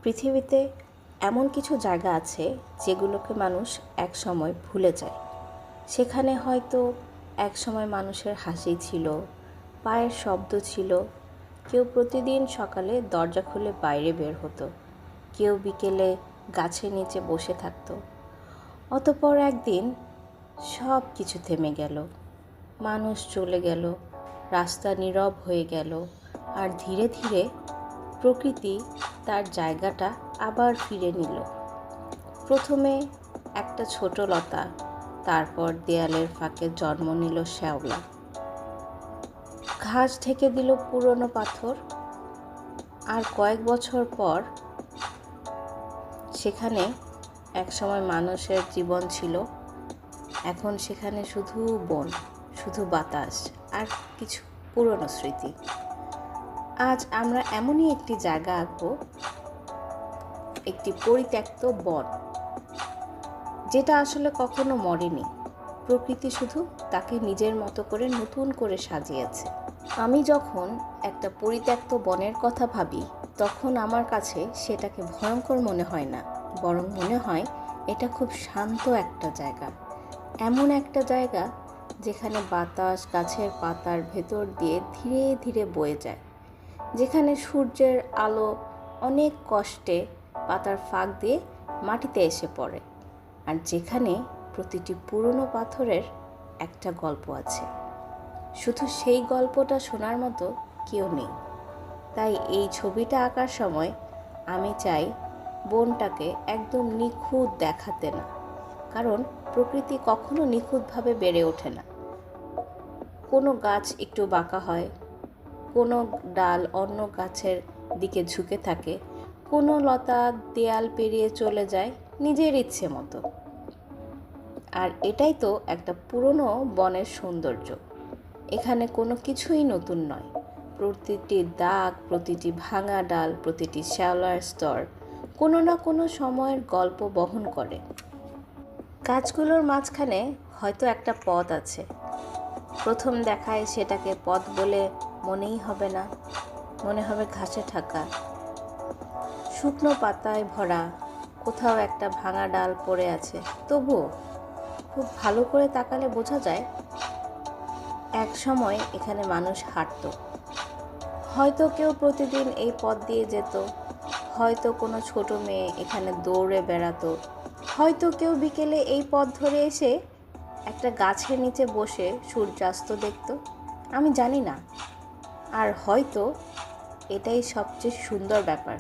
পৃথিবীতে এমন কিছু জায়গা আছে যেগুলোকে মানুষ একসময় ভুলে যায়। সেখানে হয়তো একসময় মানুষের হাসি ছিল, পায়ের শব্দ ছিল, কেউ প্রতিদিন সকালে দরজা খুলে বাইরে বের হতো, কেউ বিকেলে গাছের নিচে বসে থাকতো। অতঃপর একদিন সব কিছু থেমে গেল, মানুষ চলে গেল, রাস্তা নীরব হয়ে গেল, আর ধীরে ধীরে প্রকৃতি তার জায়গাটা আবার ফিরে নিল। প্রথমে একটা ছোট লতা, তারপর দেয়ালের ফাঁকে জন্ম নিল শ্যাওলা, ঘাস ঢেকে দিল পুরনো পাথর, আর কয়েক বছর পর সেখানে একসময় মানুষের জীবন ছিল। এখন সেখানে শুধু বন, শুধু বাতাস আর কিছু পুরনো স্মৃতি। আজ আমরা এমনই একটি জায়গা আঁকবো, একটি পরিত্যক্ত বন, যেটা আসলে কখনো মরেনি। প্রকৃতি শুধু তাকে নিজের মতো করে নতুন করে সাজিয়েছে। আমি যখন একটা পরিত্যক্ত বনের কথা ভাবি, তখন আমার কাছে সেটাকে ভয়ঙ্কর মনে হয় না, বরং মনে হয় এটা খুব শান্ত একটা জায়গা। এমন একটা জায়গা যেখানে বাতাস গাছের পাতার ভেতর দিয়ে ধীরে ধীরে বয়ে যায়, যেখানে সূর্যের আলো অনেক কষ্টে পাতার ফাঁক দিয়ে মাটিতে এসে পড়ে, আর যেখানে প্রতিটি পুরনো পাথরের একটা গল্প আছে। শুধু সেই গল্পটা শোনার মতো কেউ নেই। তাই এই ছবিটা আঁকার সময় আমি চাই বনটাকে একদম নিখুঁত দেখাতে না, কারণ প্রকৃতি কখনো নিখুঁতভাবে বেড়ে ওঠে না। কোনো গাছ একটু বাঁকা হয়, কোনো ডাল অন্য গাছের দিকে ঝুঁকে থাকে, কোনো লতা দেয়াল পেরিয়ে চলে যায় নিজের ইচ্ছে মতো। আর এটাই তো একটা পুরনো বনের সৌন্দর্য। এখানে কোনো কিছুই নতুন নয়। প্রতিটি দাগ, প্রতিটি ভাঙা ডাল, প্রতিটি শ্যাওলার স্তর কোনো না কোনো সময়ের গল্প বহন করে। গাছগুলোর মাঝখানে হয়তো একটা পথ আছে। প্রথম দেখায় সেটাকে পথ বলে মনেই হবে না, মনে হবে ঘাসে ঢাকা, শুকনো পাতায় ভরা, কোথাও একটা ভাঙা ডাল পড়ে আছে। তবুও খুব ভালো করে তাকালে বোঝা যায় এক সময় এখানে মানুষ হাঁটতো। হয়তো কেউ প্রতিদিন এই পথ দিয়ে যেত, হয়তো কোনো ছোট মেয়ে এখানে দৌড়ে বেড়াতো, হয়তো কেউ বিকেলে এই পথ ধরে এসে একটা গাছের নিচে বসে সূর্যাস্ত দেখত, আমি জানি না। আর হয়তো এটাই সবচেয়ে সুন্দর ব্যাপার।